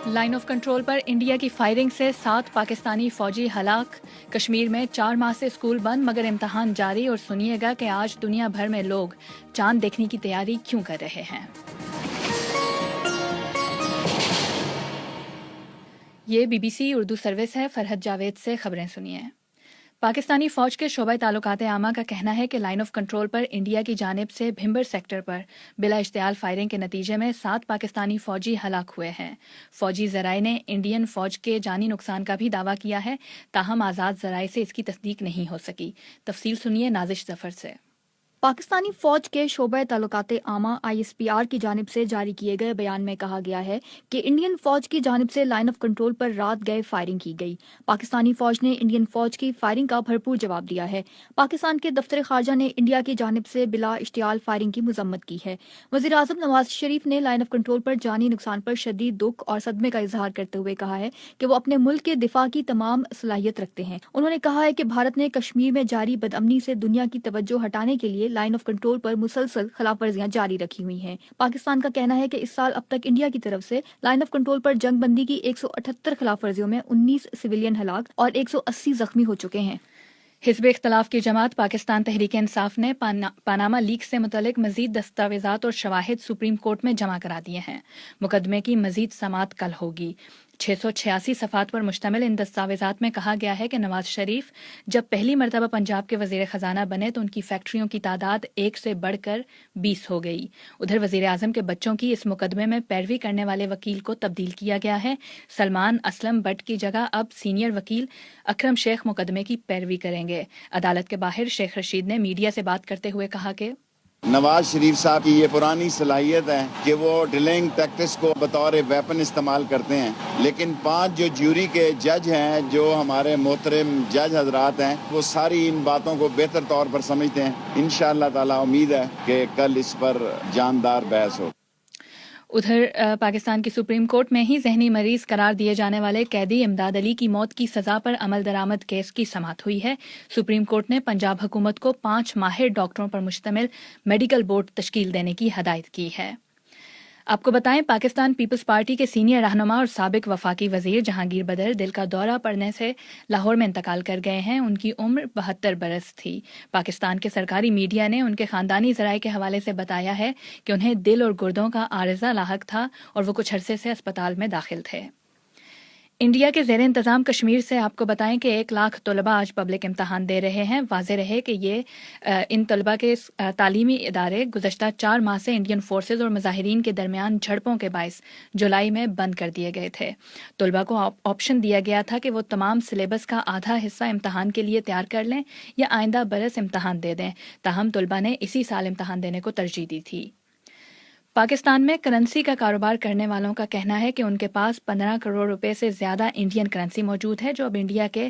Line of control per India کی firing سے 7 پاکستانی فوجی ہلاک. کشمیر میں 4 ماہ سے اسکول بند مگر امتحان جاری. اور سنیے گا کہ آج دنیا بھر میں لوگ چاند دیکھنے کی تیاری کیوں کر رہے ہیں. یہ B B C Urdu service ہے. فرحت جاوید سے خبریں سنیے. پاکستانی فوج کے شعبہ تعلقات عامہ کا کہنا ہے کہ line of control per India کی جانب سے بھمبر سیکٹر پر بلا اشتعال فائرنگ کے نتیجے میں 7 پاکستانی فوجی ہلاک ہوئے ہیں. فوجی ذرائع نے انڈین فوج کے جانی نقصان کا بھی دعویٰ کیا ہے، تاہم آزاد ذرائع سے اس کی تصدیق نہیں ہو سکی. تفصیل سنیے نازش ظفر سے. پاکستانی فوج کے شعبہ تعلقات عامہ ISPR کی جانب سے جاری کیے گئے بیان میں کہا گیا ہے کہ انڈین فوج کی جانب سے لائن آف کنٹرول پر رات گئے فائرنگ کی گئی. پاکستانی فوج نے انڈین فوج کی فائرنگ کا بھرپور جواب دیا ہے. پاکستان کے دفتر خارجہ نے انڈیا کی جانب سے بلا اشتعال فائرنگ کی مذمت کی ہے. وزیر اعظم نواز شریف نے لائن آف کنٹرول پر جانی نقصان پر شدید دکھ اور صدمے کا اظہار کرتے ہوئے کہا ہے کہ وہ اپنے ملک کے دفاع کی تمام صلاحیت رکھتے ہیں. انہوں نے کہا ہے کہ بھارت نے کشمیر میں جاری بدامنی سے دنیا کی توجہ ہٹانے کے لیے لائن آف کنٹرول پر مسلسل خلاف ورزیاں جاری رکھی ہوئی ہیں. پاکستان کا کہنا ہے کہ اس سال اب تک انڈیا کی طرف سے لائن آف کنٹرول پر جنگ بندی کی 178 خلاف ورزیوں میں 19 سویلین ہلاک اور 180 زخمی ہو چکے ہیں. حزب اختلاف کی جماعت پاکستان تحریک انصاف نے پاناما لیکس سے متعلق مزید دستاویزات اور شواہد سپریم کورٹ میں جمع کرا دیے ہیں. مقدمے کی مزید سماعت کل ہوگی. 686 صفحات پر مشتمل ان دستاویزات میں کہا گیا ہے کہ نواز شریف جب پہلی مرتبہ پنجاب کے وزیر خزانہ بنے تو ان کی فیکٹریوں کی تعداد 1 سے بڑھ کر 20 ہو گئی. ادھر وزیر اعظم کے بچوں کی اس مقدمے میں پیروی کرنے والے وکیل کو تبدیل کیا گیا ہے. سلمان اسلم بٹ کی جگہ اب سینئر وکیل اکرم شیخ مقدمے کی پیروی کریں گے. عدالت کے باہر شیخ رشید نے میڈیا سے بات کرتے ہوئے کہا کہ نواز شریف صاحب کی یہ پرانی صلاحیت ہے کہ وہ ڈیلیئنگ ٹیکٹکس کو بطور ویپن استعمال کرتے ہیں، لیکن 5 جو جیوری کے جج ہیں، جو ہمارے محترم جج حضرات ہیں، وہ ساری ان باتوں کو بہتر طور پر سمجھتے ہیں. انشاءاللہ تعالی امید ہے کہ کل اس پر جاندار بحث ہو. ادھر پاکستان کی سپریم کورٹ میں ہی ذہنی مریض قرار دیے جانے والے قیدی امداد علی کی موت کی سزا پر عمل درآمد کیس کی سماعت ہوئی ہے. سپریم کورٹ نے پنجاب حکومت کو 5 ماہر ڈاکٹروں پر مشتمل میڈیکل بورڈ تشکیل دینے کی ہدایت کی ہے. آپ کو بتائیں پاکستان پیپلز پارٹی کے سینئر رہنما اور سابق وفاقی وزیر جہانگیر بدر دل کا دورہ پڑنے سے لاہور میں انتقال کر گئے ہیں. ان کی عمر 72 برس تھی. پاکستان کے سرکاری میڈیا نے ان کے خاندانی ذرائع کے حوالے سے بتایا ہے کہ انہیں دل اور گردوں کا عارضہ لاحق تھا اور وہ کچھ عرصے سے اسپتال میں داخل تھے. انڈیا کے زیر انتظام کشمیر سے آپ کو بتائیں کہ 1 لاکھ طلباء آج پبلک امتحان دے رہے ہیں. واضح رہے کہ ان طلباء کے تعلیمی ادارے گزشتہ 4 ماہ سے انڈین فورسز اور مظاہرین کے درمیان جھڑپوں کے باعث جولائی میں بند کر دیے گئے تھے. طلباء کو آپشن دیا گیا تھا کہ وہ تمام سلیبس کا آدھا حصہ امتحان کے لیے تیار کر لیں یا آئندہ برس امتحان دے دیں، تاہم طلباء نے اسی سال امتحان دینے کو ترجیح دی تھی. پاکستان میں کرنسی کا کاروبار کرنے والوں کا کہنا ہے کہ ان کے پاس 15 کروڑ روپے سے زیادہ انڈین کرنسی موجود ہے، جو اب انڈیا کے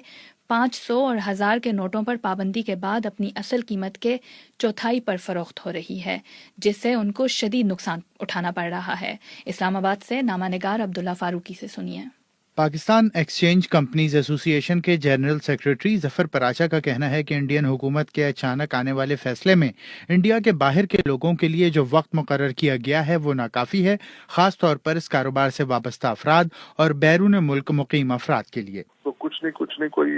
500 اور 1000 کے نوٹوں پر پابندی کے بعد اپنی اصل قیمت کے چوتھائی پر فروخت ہو رہی ہے، جس سے ان کو شدید نقصان اٹھانا پڑ رہا ہے. اسلام آباد سے نامہ نگار عبداللہ فاروقی سے سنیے. پاکستان ایکسچینج کمپنیز ایسوسی ایشن کے جنرل سیکرٹری ظفر پراشا کا کہنا ہے کہ انڈین حکومت کے اچانک آنے والے فیصلے میں انڈیا کے باہر کے لوگوں کے لیے جو وقت مقرر کیا گیا ہے وہ ناکافی ہے، خاص طور پر اس کاروبار سے وابستہ افراد اور بیرون ملک مقیم افراد کے لیے. تو کچھ نہیں کوئی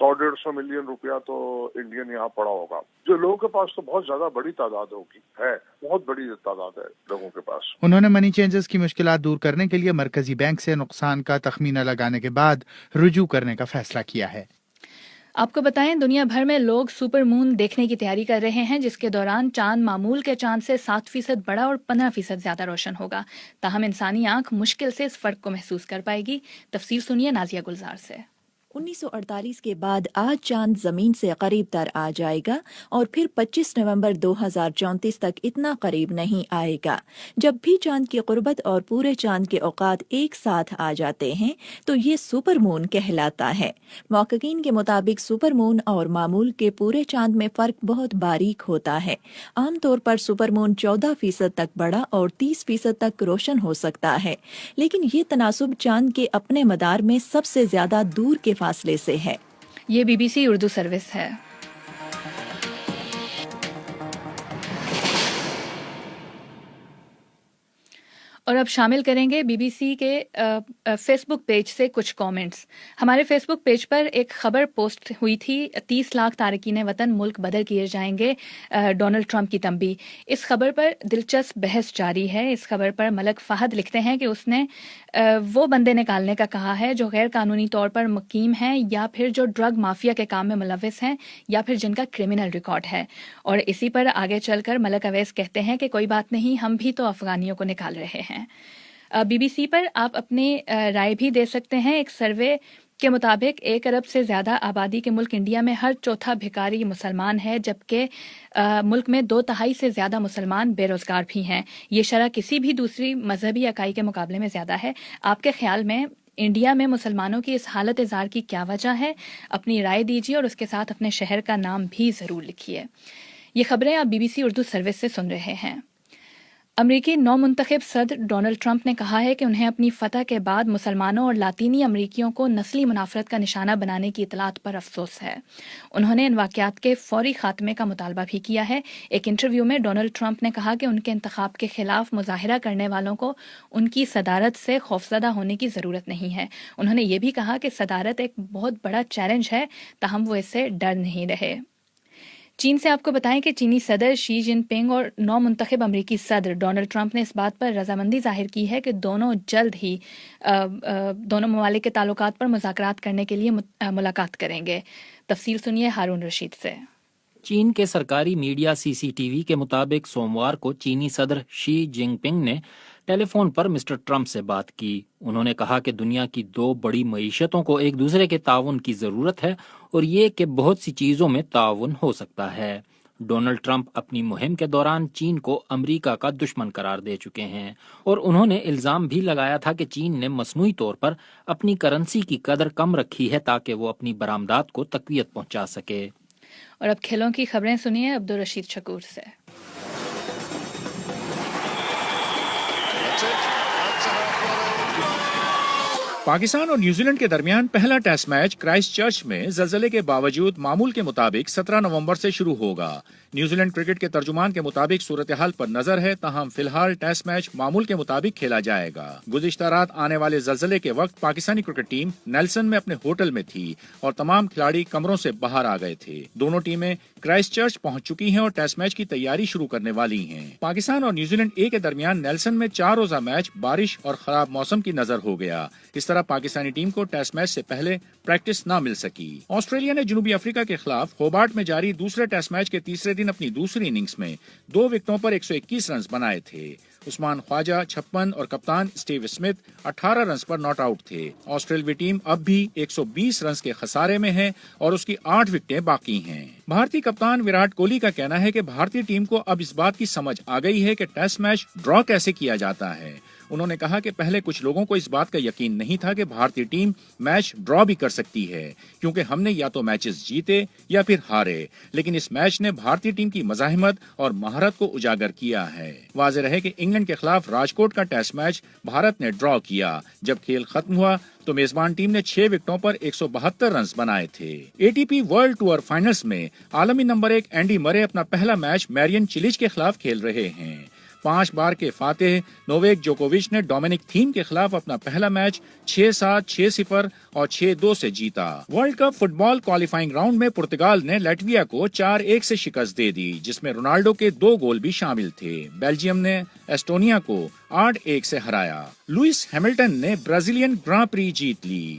100-150 ملین روپیہ تو انڈین یہاں پڑا ہوگا. جو لوگوں کے پاس تو بہت زیادہ بڑی تعداد ہے، بہت بڑی تعداد ہے لوگوں کے پاس. انہوں نے منی چینجز کی مشکلات دور کرنے کے لیے مرکزی بینک سے نقصان کا تخمینہ لگانے کے بعد رجوع کرنے کا فیصلہ کیا ہے. آپ کو بتائیں دنیا بھر میں لوگ سپر مون دیکھنے کی تیاری کر رہے ہیں، جس کے دوران چاند معمول کے چاند سے 7% بڑا اور 15% زیادہ روشن ہوگا. تاہم انسانی آنکھ مشکل سے اس فرق کو محسوس کر پائے گی. تفصیل سنیے نازیہ گلزار سے. 1948 کے بعد آج چاند زمین سے قریب تر آ جائے گا اور پھر 25 نومبر 2034 تک اتنا قریب نہیں آئے گا. جب بھی چاند کی قربت اور پورے چاند کے اوقات ایک ساتھ آ جاتے ہیں تو یہ سپر مون کہلاتا ہے. محققین کے مطابق سپر مون اور معمول کے پورے چاند میں فرق بہت باریک ہوتا ہے. عام طور پر سپر مون 14% تک بڑا اور 30% تک روشن ہو سکتا ہے، لیکن یہ تناسب چاند کے اپنے مدار میں سب سے زیادہ دور کے فاصلے سے ہے. یہ B B C Urdu service ہے. اور اب شامل کریں گے بی بی سی کے فیس بک پیج سے کچھ کامنٹس. ہمارے فیس بک پیج پر ایک خبر پوسٹ ہوئی تھی 30 لاکھ تارکین وطن ملک بدر کیے جائیں گے، ڈونلڈ ٹرمپ کی تنبیہ. اس خبر پر دلچسپ بحث جاری ہے. اس خبر پر ملک فہد لکھتے ہیں کہ اس نے وہ بندے نکالنے کا کہا ہے جو غیر قانونی طور پر مقیم ہیں یا پھر جو ڈرگ مافیا کے کام میں ملوث ہیں یا پھر جن کا کرمنل ریکارڈ ہے. اور اسی پر آگے چل کر ملک اویس کہتے ہیں کہ کوئی بات نہیں، ہم بھی تو افغانیوں کو نکال رہے ہیں. بی بی سی پر آپ اپنی رائے بھی دے سکتے ہیں. ایک سروے کے مطابق 1 ارب سے زیادہ آبادی کے ملک انڈیا میں ہر چوتھا بھکاری مسلمان ہے، جبکہ ملک میں 2/3 سے زیادہ مسلمان بے روزگار بھی ہیں. یہ شرح کسی بھی دوسری مذہبی اکائی کے مقابلے میں زیادہ ہے. آپ کے خیال میں انڈیا میں مسلمانوں کی اس حالت زار کی کیا وجہ ہے؟ اپنی رائے دیجیے اور اس کے ساتھ اپنے شہر کا نام بھی ضرور لکھیے. یہ خبریں آپ B B C Urdu service سے سن رہے ہیں. امریکی نو منتخب صدر ڈونلڈ ٹرمپ نے کہا ہے کہ انہیں اپنی فتح کے بعد مسلمانوں اور لاطینی امریکیوں کو نسلی منافرت کا نشانہ بنانے کی اطلاعات پر افسوس ہے. انہوں نے ان واقعات کے فوری خاتمے کا مطالبہ بھی کیا ہے. ایک انٹرویو میں ڈونلڈ ٹرمپ نے کہا کہ ان کے انتخاب کے خلاف مظاہرہ کرنے والوں کو ان کی صدارت سے خوفزدہ ہونے کی ضرورت نہیں ہے. انہوں نے یہ بھی کہا کہ صدارت ایک بہت بڑا چیلنج ہے، تاہم وہ اس سے ڈر نہیں رہے. چین سے آپ کو بتائیں کہ چینی صدر شی جن پنگ اور نو منتخب امریکی صدر ڈونلڈ ٹرمپ نے اس بات پر رضامندی ظاہر کی ہے کہ دونوں جلد ہی دونوں ممالک کے تعلقات پر مذاکرات کرنے کے لیے ملاقات کریں گے. تفصیل سنیے ہارون رشید سے. چین کے سرکاری میڈیا CCTV کے مطابق سوموار کو چینی صدر شی جن پنگ نے ٹیلی فون پر مسٹر ٹرمپ سے بات کی. انہوں نے کہا کہ دنیا کی 2 بڑی معیشتوں کو ایک دوسرے کے تعاون کی ضرورت ہے اور یہ کہ بہت سی چیزوں میں تعاون ہو سکتا ہے. ڈونلڈ ٹرمپ اپنی مہم کے دوران چین کو امریکہ کا دشمن قرار دے چکے ہیں اور انہوں نے الزام بھی لگایا تھا کہ چین نے مصنوعی طور پر اپنی کرنسی کی قدر کم رکھی ہے تاکہ وہ اپنی برآمدات کو تقویت پہنچا سکے. اور اب کھیلوں کی خبریں سنیے عبدالرشید شکور سے. پاکستان اور نیوزی لینڈ کے درمیان پہلا ٹیسٹ میچ کرائسٹ چرچ میں زلزلے کے باوجود معمول کے مطابق 17 نومبر سے شروع ہوگا. نیوزی لینڈ کرکٹ کے ترجمان کے مطابق صورتحال پر نظر ہے، تاہم فی الحال ٹیسٹ میچ معمول کے مطابق کھیلا جائے گا. گزشتہ رات آنے والے زلزلے کے وقت پاکستانی کرکٹ ٹیم نیلسن میں اپنے ہوٹل میں تھی اور تمام کھلاڑی کمروں سے باہر آ گئے تھے. دونوں ٹیمیں کرائسٹ چرچ پہنچ چکی ہیں اور ٹیسٹ میچ کی تیاری شروع کرنے والی ہیں. پاکستان اور نیوزی لینڈ کے درمیان نیلسن میں 4 روزہ میچ بارش اور خراب موسم کی نظر ہو گیا. اس طرح پاکستانی ٹیم کو ٹیسٹ میچ سے پہلے پریکٹس نہ مل سکی. آسٹریلیا نے جنوبی افریقہ کے خلاف ہوبارٹ میں جاری دوسرے ٹیسٹ میچ کے تیسرے دن اپنی دوسری اننگز میں 2 وکٹوں پر 121 رنز بنائے تھے. عثمان خواجہ 56 اور کپتان Steve Smith 18 runs per not out تھے. آسٹریلوی ٹیم اب بھی 120 رنز کے خسارے میں ہے اور اس کی 8 وکٹیں باقی ہیں. بھارتی کپتان وراٹ کوہلی کا کہنا ہے کہ بھارتی ٹیم کو اب اس بات کی سمجھ آ گئی ہے کہ ٹیسٹ میچ ڈرا کیسے کیا جاتا ہے. انہوں نے کہا کہ پہلے کچھ لوگوں کو اس بات کا یقین نہیں تھا کہ بھارتی ٹیم میچ ڈرا بھی کر سکتی ہے، کیونکہ ہم نے یا تو میچز جیتے یا پھر ہارے، لیکن اس میچ نے بھارتی ٹیم کی مزاحمت اور مہارت کو اجاگر کیا ہے. واضح رہے کہ انگلینڈ کے خلاف راجکوٹ کا ٹیسٹ میچ بھارت نے ڈرا کیا. جب کھیل ختم ہوا تو میزبان ٹیم نے 6 وکٹوں پر 172 رنز بنائے تھے. ATP ورلڈ ٹور فائنلز میں عالمی نمبر 1 اینڈی مرے اپنا پہلا میچ میرین چیلچ کے خلاف کھیل رہے ہیں. 5 بار کے فاتح نوویک جوکووچ نے ڈومینک تھیم کے خلاف اپنا پہلا میچ 6-7, 6-0 اور 6-2 سے جیتا. ورلڈ کپ فٹ بال کوالیفائنگ راؤنڈ میں پرتگال نے لیٹویا کو 4-1 سے شکست دے دی، جس میں رونالڈو کے 2 گول بھی شامل تھے. بیلجیم نے ایسٹونیا کو 8-1 سے ہرایا. لوئس ہیملٹن نے برازیلین گراں پری جیت لی.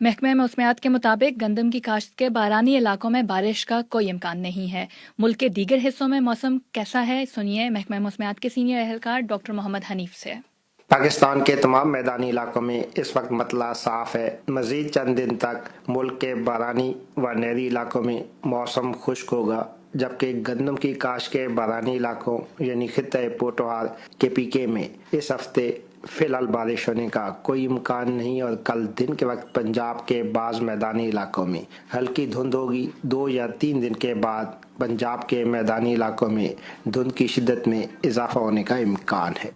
محکمہ موسمیات کے مطابق گندم کی کاشت کے بارانی علاقوں میں بارش کا کوئی امکان نہیں ہے. ملک کے دیگر حصوں میں موسم کیسا ہے، سنیے محکمہ موسمیات کے سینئر اہلکار ڈاکٹر محمد حنیف سے. پاکستان کے تمام میدانی علاقوں میں اس وقت مطلع صاف ہے. مزید چند دن تک ملک کے بارانی و نہری علاقوں میں موسم خشک ہوگا، جبکہ گندم کی کاشت کے بارانی علاقوں یعنی خطہ پوٹوہار کے PK میں اس ہفتے فی الحال بارش ہونے کا کوئی امکان نہیں، اور کل دن کے وقت پنجاب کے بعض میدانی علاقوں میں ہلکی دھند ہوگی. 2 یا 3 دن کے بعد پنجاب کے میدانی علاقوں میں دھند کی شدت میں اضافہ ہونے کا امکان ہے.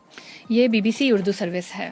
یہ BBC اردو سروس ہے.